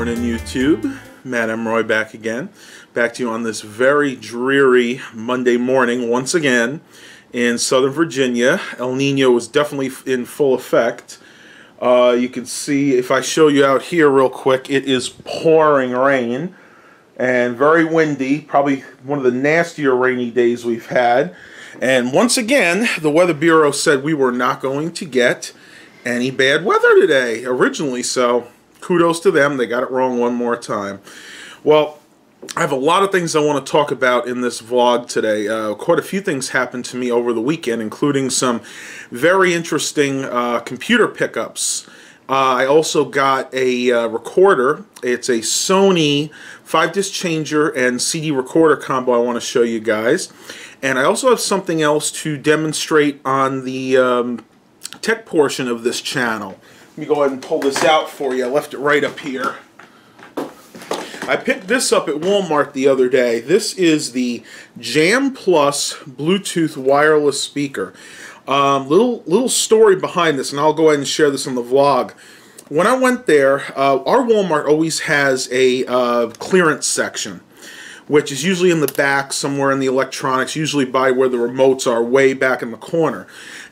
morning, YouTube. Matt Emroy back again. Back to you on this very dreary Monday morning once again in Southern Virginia. El Nino is definitely in full effect. You can see, if I show you out here real quick, it is pouring rain and very windy. Probably one of the nastier rainy days we've had. And once again, the Weather Bureau said we were not going to get any bad weather today originally, so kudos to them. They got it wrong one more time. Well, I have a lot of things I want to talk about in this vlog today. Quite a few things happened to me over the weekend, including some very interesting computer pickups. I also got a recorder. It's a Sony 5-disc changer and CD recorder combo I want to show you guys. And I also have something else to demonstrate on the tech portion of this channel. Let me go ahead and pull this out for you. I left it right up here. I picked this up at Walmart the other day. This is the Jam Plus Bluetooth wireless speaker. Little story behind this, and I'll go ahead and share this on the vlog. When I went there, our Walmart always has a clearance section, which is usually in the back somewhere in the electronics, usually by where the remotes are, way back in the corner.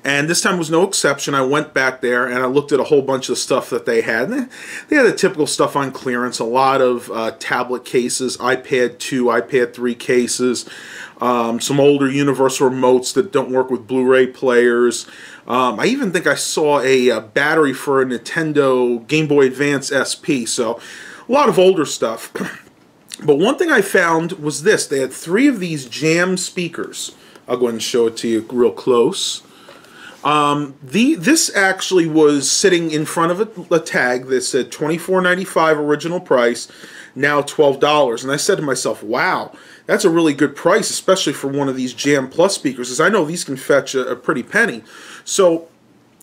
And this time was no exception. I went back there and I looked at a whole bunch of stuff that they had. And they had the typical stuff on clearance, a lot of tablet cases, iPad 2, iPad 3 cases, some older universal remotes that don't work with Blu-ray players. I even think I saw a battery for a Nintendo Game Boy Advance SP, so a lot of older stuff. But one thing I found was this. They had 3 of these Jam speakers. I'll go ahead and show it to you real close. This actually was sitting in front of a tag that said $24.95 original price, now $12. And I said to myself, wow, that's a really good price, especially for one of these Jam Plus speakers, as I know these can fetch a pretty penny. So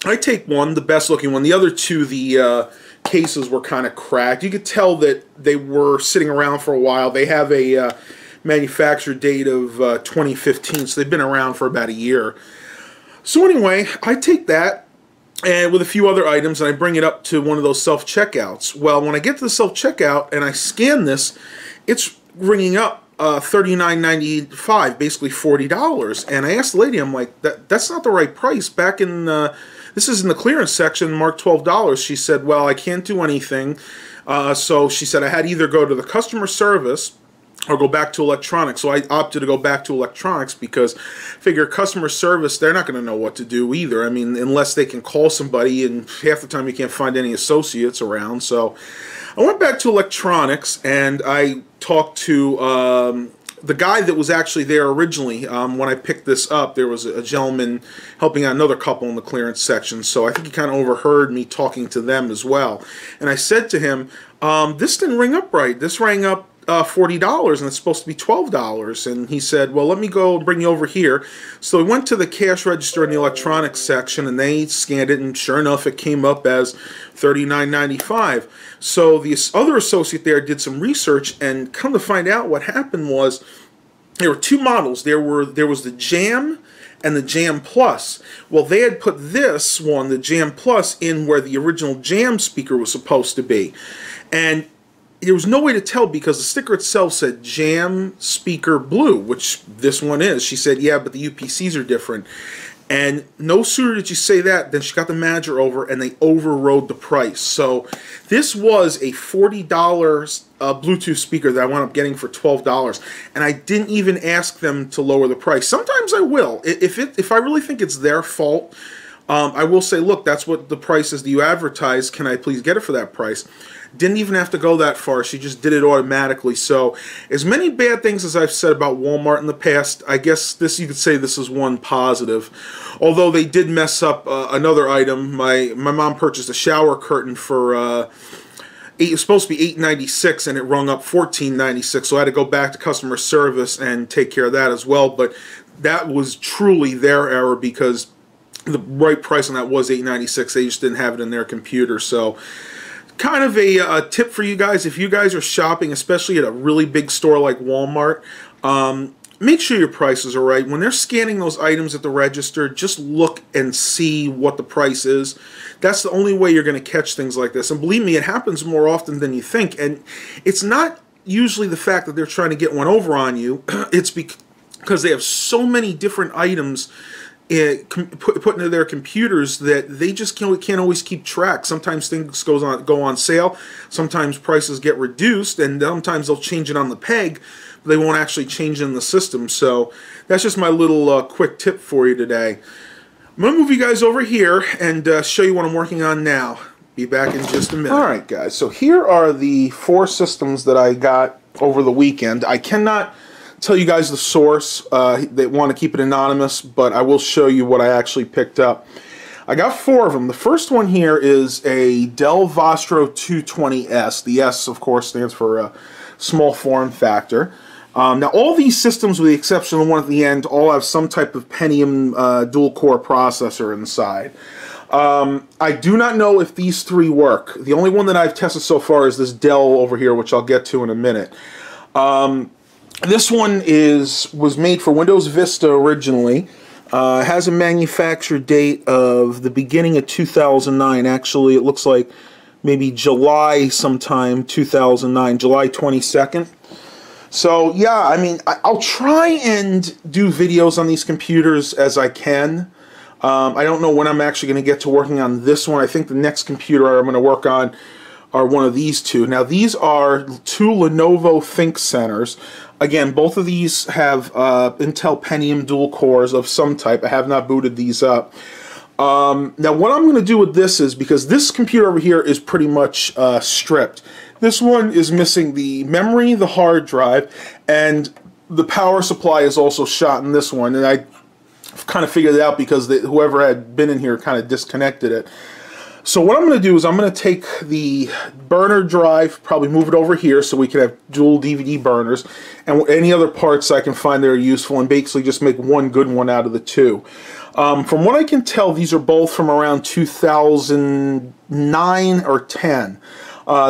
I take one, the best looking one. The other 2, the cases were kind of cracked. You could tell that they were sitting around for a while. They have a manufacture date of 2015, so they've been around for about a year. So anyway, I take that and with a few other items and I bring it up to one of those self-checkouts. Well, when I get to the self-checkout and I scan this, it's ringing up $39.95, basically $40. And I asked the lady, I'm like, that's not the right price. Back in, this is in the clearance section, marked $12. She said, well, I can't do anything. So she said I had to either go to the customer service or go back to electronics. So I opted to go back to electronics because I figure customer service, they're not going to know what to do either. I mean, unless they can call somebody, and half the time you can't find any associates around. So I went back to electronics and I talked to the guy that was actually there originally. When I picked this up, there was a gentleman helping out another couple in the clearance section, so I think he kind of overheard me talking to them as well. And I said to him, this didn't ring up right. This rang up $40 and it's supposed to be $12. And he said, well, let me go bring you over here. So we went to the cash register in the electronics section and they scanned it, and sure enough it came up as $39.95. So the other associate there did some research, and come to find out what happened was there were 2 models. There was the Jam and the Jam Plus. Well, they had put this one, the Jam Plus, in where the original Jam speaker was supposed to be. And there was no way to tell because the sticker itself said Jam Speaker Blue, which this one is. She said, yeah, but the UPCs are different. And no sooner did you say that than she got the manager over and they overrode the price. So this was a $40 Bluetooth speaker that I wound up getting for $12. And I didn't even ask them to lower the price. Sometimes I will. If I really think it's their fault, I will say, look, that's what the price is that you advertise. Can I please get it for that price? Didn't even have to go that far. She just did it automatically. So as many bad things as I've said about Walmart in the past, I guess this, you could say this is one positive. Although they did mess up another item. My mom purchased a shower curtain for it was supposed to be $8.96 and it rung up $14.96. So I had to go back to customer service and take care of that as well. But that was truly their error because the right price on that was $8.96. They just didn't have it in their computer. So kind of a tip for you guys, if you guys are shopping, especially at a really big store like Walmart, make sure your prices are right. When they're scanning those items at the register, just look and see what the price is. That's the only way you're going to catch things like this. And believe me, it happens more often than you think. And it's not usually the fact that they're trying to get one over on you. It's because they have so many different items put into their computers that they just can't always keep track. Sometimes things go on sale, sometimes prices get reduced, and sometimes they'll change it on the peg, but they won't actually change it in the system. So that's just my little quick tip for you today. I'm going to move you guys over here and show you what I'm working on now. Be back in just a minute. Alright guys, so here are the 4 systems that I got over the weekend. I cannot tell you guys the source. They want to keep it anonymous, but I will show you what I actually picked up. I got 4 of them. The first one here is a Dell Vostro 220S. The S, of course, stands for small form factor. Now, all these systems, with the exception of the one at the end, all have some type of Pentium dual-core processor inside. I do not know if these 3 work. The only one that I've tested so far is this Dell over here, which I'll get to in a minute. This one was made for Windows Vista originally. Has a manufacture date of the beginning of 2009. Actually, it looks like maybe July sometime 2009, July 22nd. So yeah, I mean, I'll try and do videos on these computers as I can. I don't know when I'm actually going to get to working on this one. I think the next computer I'm going to work on are one of these 2. Now, these are 2 Lenovo ThinkCenters. Again, both of these have Intel Pentium dual cores of some type. I have not booted these up. Now, what I'm going to do with this is, because this computer over here is pretty much stripped. This one is missing the memory, the hard drive, and the power supply is also shot in this one. And I kind of figured it out because whoever had been in here kind of disconnected it. So what I'm going to do is I'm going to take the burner drive, probably move it over here so we can have dual DVD burners, and any other parts I can find that are useful, and basically just make one good one out of the 2. From what I can tell, these are both from around 2009 or 10.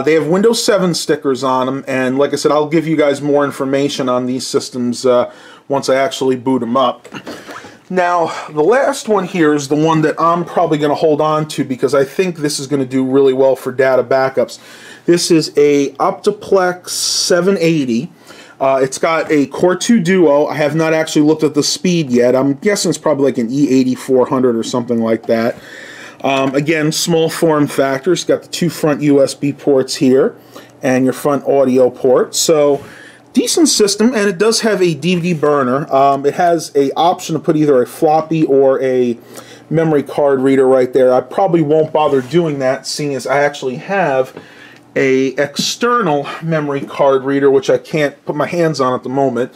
They have Windows 7 stickers on them, and like I said, I'll give you guys more information on these systems once I actually boot them up. Now, the last one here is the one that I'm probably going to hold on to because I think this is going to do really well for data backups. This is a Optiplex 780. It's got a Core 2 Duo. I have not actually looked at the speed yet. I'm guessing it's probably like an E8400 or something like that. Again, small form factor. It's got the 2 front USB ports here and your front audio port. So, decent system, and it does have a DVD burner. It has an option to put either a floppy or a memory card reader right there. I probably won't bother doing that, seeing as I actually have a external memory card reader, which I can't put my hands on at the moment.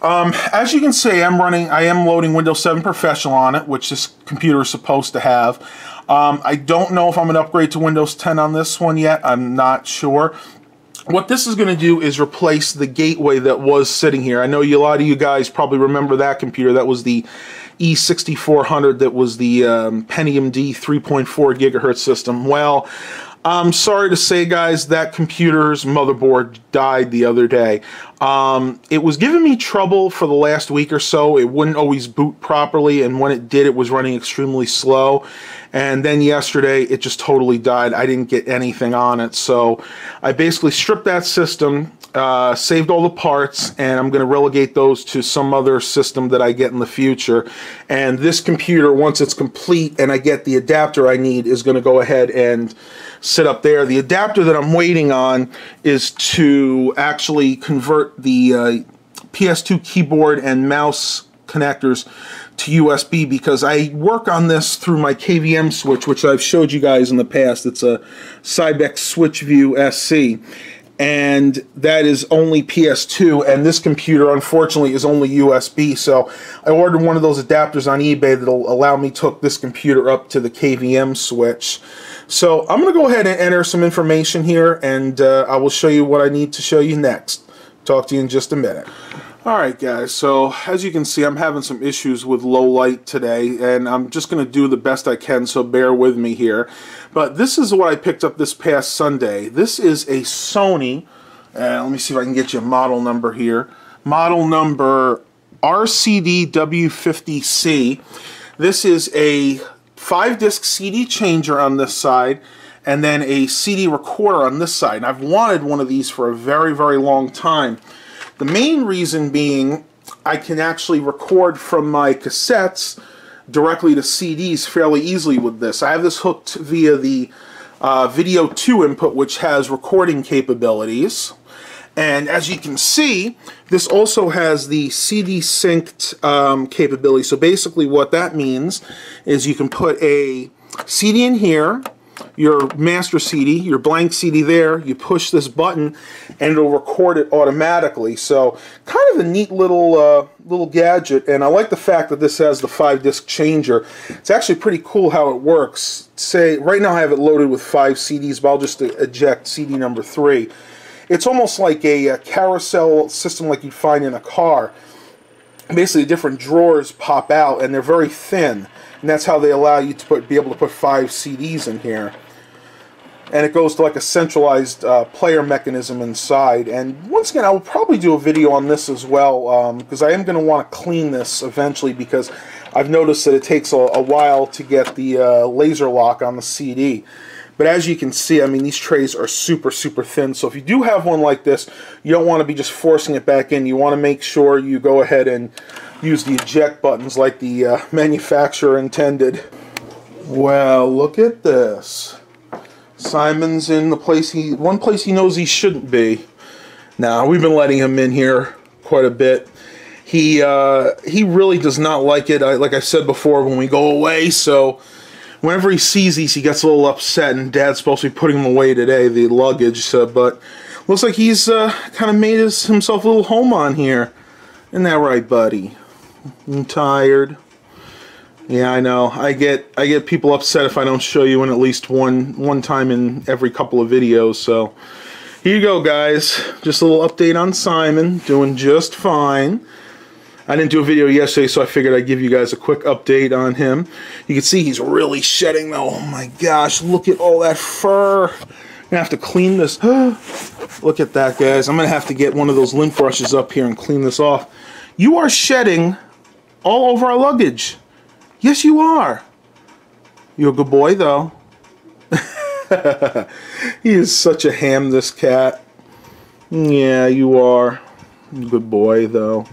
As you can see, I am loading Windows 7 Professional on it, which this computer is supposed to have. I don't know if I'm going to upgrade to Windows 10 on this one yet. I'm not sure. What this is going to do is replace the gateway that was sitting here. I know a lot of you guys probably remember that computer. That was the E6400. That was the Pentium D 3.4 gigahertz system. Well, I'm sorry to say, guys, that computer's motherboard died the other day. It was giving me trouble for the last week or so. It wouldn't always boot properly, and when it did, it was running extremely slow. And then yesterday, it just totally died. I didn't get anything on it, so I basically stripped that system, saved all the parts, and I'm going to relegate those to some other system that I get in the future. And this computer, once it's complete and I get the adapter I need, is going to go ahead and sit up there. The adapter that I'm waiting on is to actually convert the PS2 keyboard and mouse connectors to USB, because I work on this through my KVM switch, which I've showed you guys in the past. It's a Cybex SwitchView SC, and that is only PS2, and this computer unfortunately is only USB. So I ordered one of those adapters on eBay that'll allow me to hook this computer up to the KVM switch. So I'm going to go ahead and enter some information here, and I will show you what I need to show you next. Talk to you in just a minute. Alright guys, so as you can see, I'm having some issues with low light today, and I'm just going to do the best I can, so bear with me here. But this is what I picked up this past Sunday. This is a Sony, let me see if I can get you a model number here. model number RCDW50C. This is a 5-disc CD changer on this side, and then a CD recorder on this side. And I've wanted one of these for a very, very long time. The main reason being I can actually record from my cassettes directly to CDs fairly easily with this. I have this hooked via the Video 2 input, which has recording capabilities. And as you can see, this also has the CD synced capability. So basically what that means is you can put a CD in here, your master CD, your blank CD there, you push this button and it'll record it automatically. So kind of a neat little little gadget, and I like the fact that this has the 5-disc changer. It's actually pretty cool how it works. Say right now I have it loaded with 5 CDs, but I'll just eject CD number 3. It's almost like a carousel system like you'd find in a car. Basically different drawers pop out and they're very thin. And that's how they allow you to be able to put 5 CDs in here. And it goes to like a centralized player mechanism inside. And once again, I will probably do a video on this as well, because I am going to want to clean this eventually, because I've noticed that it takes a while to get the laser lock on the CD. But as you can see, I mean, these trays are super, super thin. So if you do have one like this, you don't want to be just forcing it back in. You want to make sure you go ahead and use the eject buttons like the manufacturer intended. Well, look at this. Simon's in the one place he knows he shouldn't be. Now, we've been letting him in here quite a bit. He really does not like it, like I said before, when we go away. So whenever he sees these, he gets a little upset, and Dad's supposed to be putting them away today, the luggage. But looks like he's kind of made himself a little home on here. Isn't that right, buddy? I'm tired. Yeah, I know. I get people upset if I don't show you in at least one time in every couple of videos. So here you go, guys. Just a little update on Simon. Doing just fine. I didn't do a video yesterday, so I figured I'd give you guys a quick update on him. You can see he's really shedding, though. Oh my gosh, look at all that fur. I'm gonna have to clean this. Look at that, guys. I'm gonna have to get one of those lint brushes up here and clean this off. You are shedding all over our luggage. Yes, you are. You're a good boy, though. He is such a ham, this cat. Yeah, you are. Good boy, though.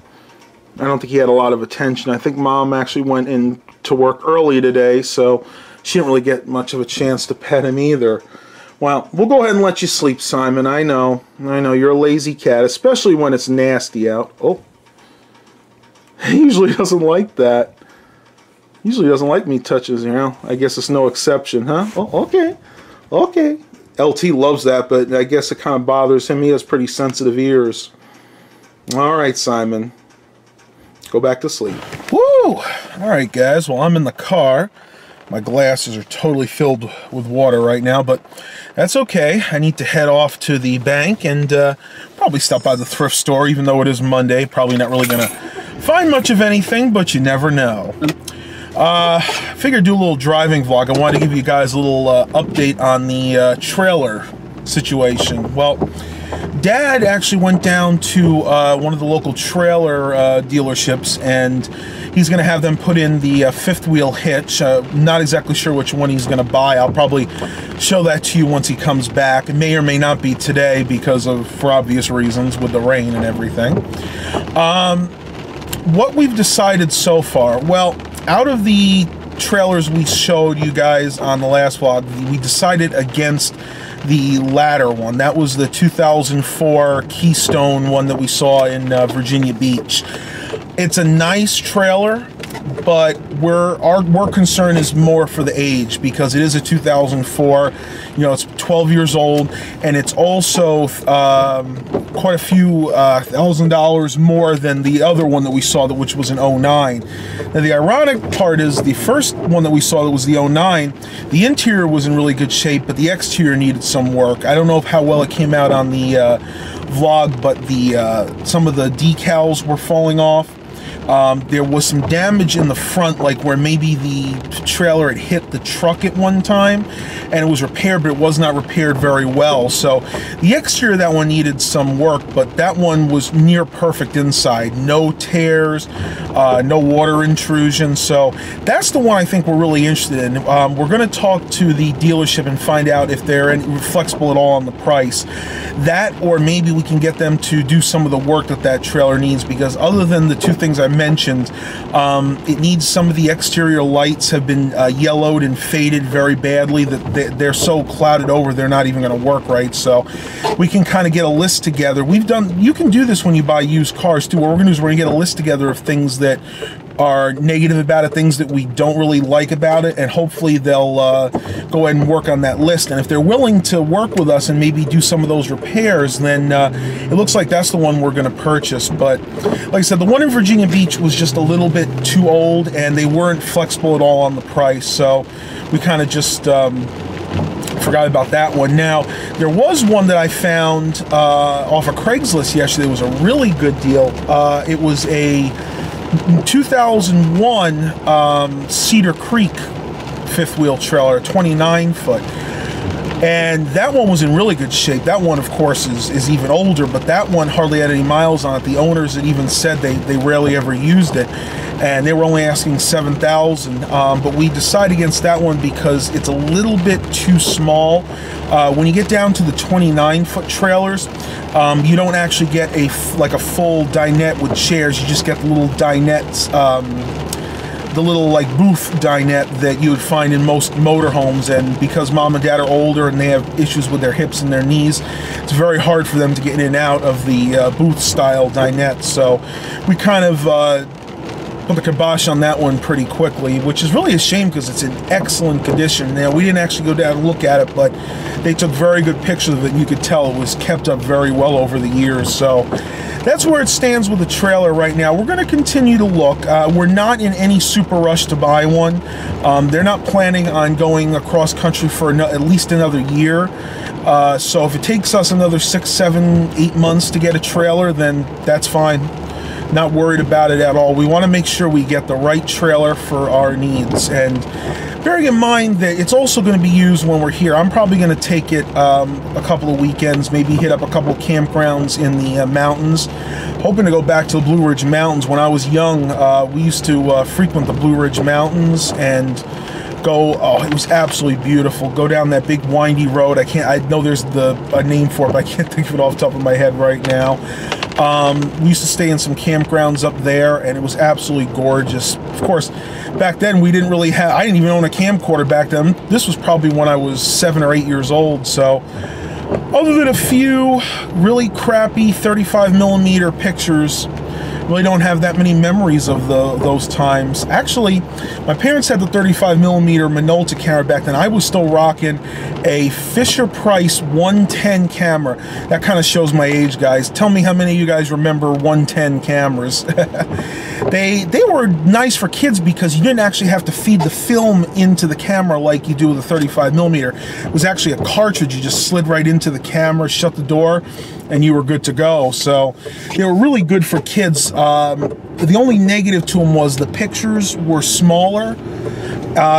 I don't think he had a lot of attention. I think Mom actually went in to work early today, so she didn't really get much of a chance to pet him either. Well, we'll go ahead and let you sleep, Simon. I know. You're a lazy cat, especially when it's nasty out. Oh. He usually doesn't like that. Usually doesn't like me touches, you know. I guess it's no exception, huh? Oh, okay. Okay. LT loves that, but I guess it kind of bothers him. He has pretty sensitive ears. All right, Simon. Go back to sleep. Woo! All right, guys. Well, I'm in the car. My glasses are totally filled with water right now, but that's okay. I need to head off to the bank and probably stop by the thrift store, even though it is Monday. Probably not really going to find much of anything, but you never know. Figured do a little driving vlog. I wanted to give you guys a little update on the trailer situation. Well, Dad actually went down to one of the local trailer dealerships, and he's going to have them put in the fifth wheel hitch. Not exactly sure which one he's going to buy. I'll probably show that to you once he comes back. It may or may not be today because for obvious reasons with the rain and everything. What we've decided so far, well, out of the trailers we showed you guys on the last vlog, we decided against the latter one. That was the 2004 Keystone one that we saw in Virginia Beach. It's a nice trailer, but our concern is more for the age, because it is a 2004. You know, it's 12 years old, and it's also quite a few $1,000 more than the other one that we saw, which was an 09. Now, the ironic part is the first one that we saw that was the 09, the interior was in really good shape, but the exterior needed some work. I don't know how well it came out on the vlog, but some of the decals were falling off. There was some damage in the front, like where maybe the trailer had hit the truck at one time, and it was repaired, but it was not repaired very well. So the exterior of that one needed some work, but that one was near perfect inside. No tears, no water intrusion. So that's the one I think we're really interested in. We're going to talk to the dealership and find out if they're flexible at all on the price. That, or maybe we can get them to do some of the work that trailer needs, because other than the two things I mentioned, it needs some of the exterior lights have been yellowed and faded very badly, that they're so clouded over they're not even going to work right. So we can kind of get a list together. You can do this when you buy used cars too. What we're going to do is we're going to get a list together of things that are negative about it, things that we don't really like about it, and hopefully they'll go ahead and work on that list. And if they're willing to work with us and maybe do some of those repairs, then it looks like that's the one we're going to purchase. But like I said, the one in Virginia Beach was just a little bit too old, and they weren't flexible at all on the price, so we kind of just forgot about that one. Now, there was one that I found off of Craigslist yesterday. It was a really good deal. It was a 2001 Cedar Creek fifth wheel trailer, 29 foot, and that one was in really good shape. That one, of course, is even older, but that one hardly had any miles on it. The owners had even said they rarely ever used it, and they were only asking $7,000, but we decided against that one because it's a little bit too small. When you get down to the 29-foot trailers, you don't actually get a full dinette with chairs. You just get the little dinettes, the little like booth dinette that you would find in most motorhomes. And because mom and dad are older and they have issues with their hips and their knees, it's very hard for them to get in and out of the booth-style dinette. So we kind of put the kibosh on that one pretty quickly, which is really a shame because it's in excellent condition. Now, we didn't actually go down and look at it, but they took very good pictures of it, and you could tell it was kept up very well over the years. So that's where it stands with the trailer right now. We're going to continue to look. We're not in any super rush to buy one. They're not planning on going across country for at least another year. So if it takes us another 6, 7, 8 months to get a trailer, then that's fine. Not worried about it at all. We want to make sure we get the right trailer for our needs, and bearing in mind that it's also going to be used when we're here. I'm probably going to take it a couple of weekends, maybe hit up a couple of campgrounds in the mountains, hoping to go back to the Blue Ridge Mountains. When I was young, we used to frequent the Blue Ridge Mountains and go, oh, it was absolutely beautiful. Go down that big windy road. I know there's a name for it, but I can't think of it off the top of my head right now. We used to stay in some campgrounds up there, and it was absolutely gorgeous. Of course, back then I didn't even own a camcorder back then. This was probably when I was 7 or 8 years old, so other than a few really crappy 35mm pictures, really don't have that many memories of those times. Actually, my parents had the 35mm Minolta camera back then. I was still rocking a Fisher-Price 110 camera. That kind of shows my age, guys. Tell me how many of you guys remember 110 cameras. They were nice for kids because you didn't actually have to feed the film into the camera like you do with a 35mm. It was actually a cartridge. You just slid right into the camera, shut the door, and you were good to go. So they were really good for kids. The only negative to them was the pictures were smaller.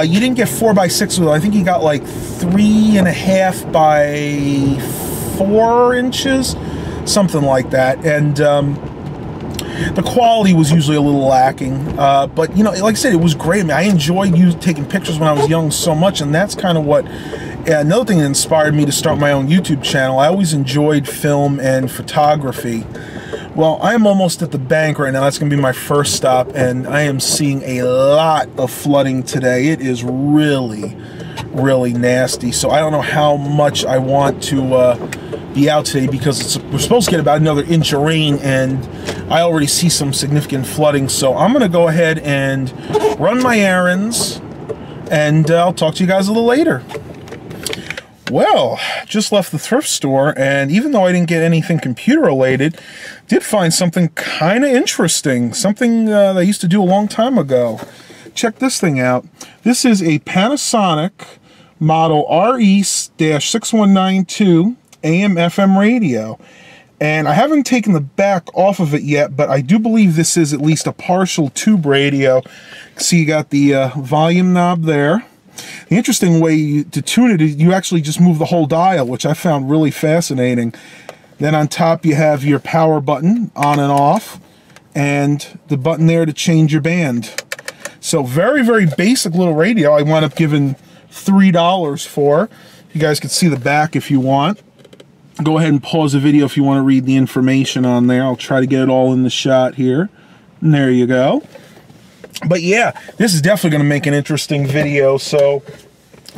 You didn't get 4x6 with them. I think you got like 3.5 by 4 inches, something like that. And the quality was usually a little lacking, but you know, like I said, it was great. I enjoyed taking pictures when I was young so much, and that's kind of what another thing that inspired me to start my own YouTube channel. I always enjoyed film and photography. Well, I'm almost at the bank right now. That's going to be my first stop, and I am seeing a lot of flooding today. It is really, really nasty. So I don't know how much I want to be out today, because we're supposed to get about another inch of rain, and I already see some significant flooding. So I'm going to go ahead and run my errands, and I'll talk to you guys a little later. Well, just left the thrift store, and even though I didn't get anything computer related, did find something kind of interesting, something that I used to do a long time ago. Check this thing out. This is a Panasonic model RE-6192 AM/FM radio, And I haven't taken the back off of it yet, but I do believe this is at least a partial tube radio. See, you got the volume knob there. The interesting way to tune it is you actually just move the whole dial, which I found really fascinating. Then on top you have your power button, on and off, and the button there to change your band. So very, very basic little radio. I wound up giving $3 for. You guys can see the back if you want. Go ahead and pause the video if you want to read the information on there. I'll try to get it all in the shot here. And there you go. But yeah, this is definitely going to make an interesting video. So,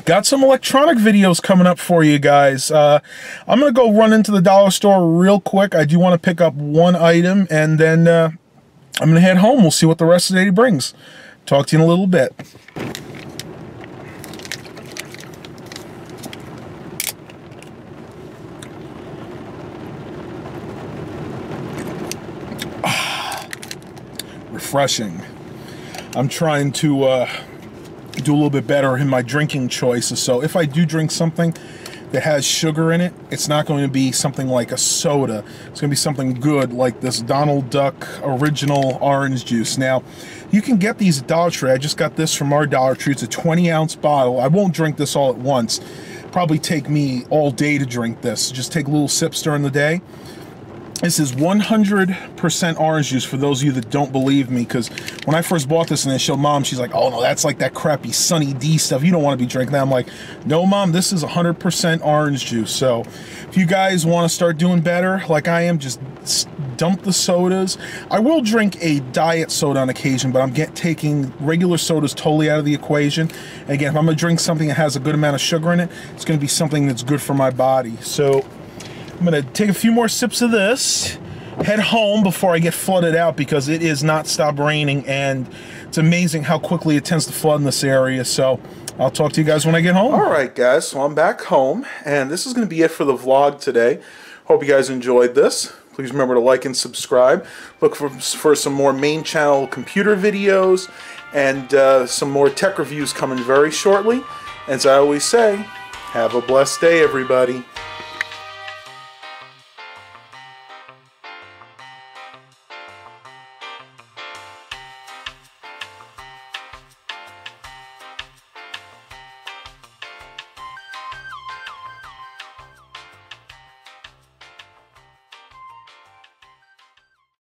got some electronic videos coming up for you guys. I'm going to go run into the dollar store real quick. I do want to pick up one item, and then I'm going to head home. We'll see what the rest of the day brings. Talk to you in a little bit. Refreshing. I'm trying to do a little bit better in my drinking choices. So if I do drink something that has sugar in it, it's not going to be something like a soda. It's going to be something good like this Donald Duck original orange juice. Now, you can get these at Dollar Tree. I just got this from our Dollar Tree. It's a 20-ounce bottle. I won't drink this all at once. Probably take me all day to drink this. Just take little sips during the day. This is 100% orange juice, for those of you that don't believe me, because when I first bought this and I showed Mom, she's like, oh no, that's like that crappy Sunny D stuff. You don't want to be drinking that. I'm like, no, Mom, this is 100% orange juice. So if you guys want to start doing better like I am, just dump the sodas. I will drink a diet soda on occasion, but I'm taking regular sodas totally out of the equation. And again, if I'm going to drink something that has a good amount of sugar in it, it's going to be something that's good for my body. So I'm going to take a few more sips of this, head home before I get flooded out, because it is not stopped raining, and it's amazing how quickly it tends to flood in this area. So I'll talk to you guys when I get home. All right, guys, so I'm back home, and this is going to be it for the vlog today. Hope you guys enjoyed this. Please remember to like and subscribe. Look for some more main channel computer videos and some more tech reviews coming very shortly. As I always say, have a blessed day, everybody.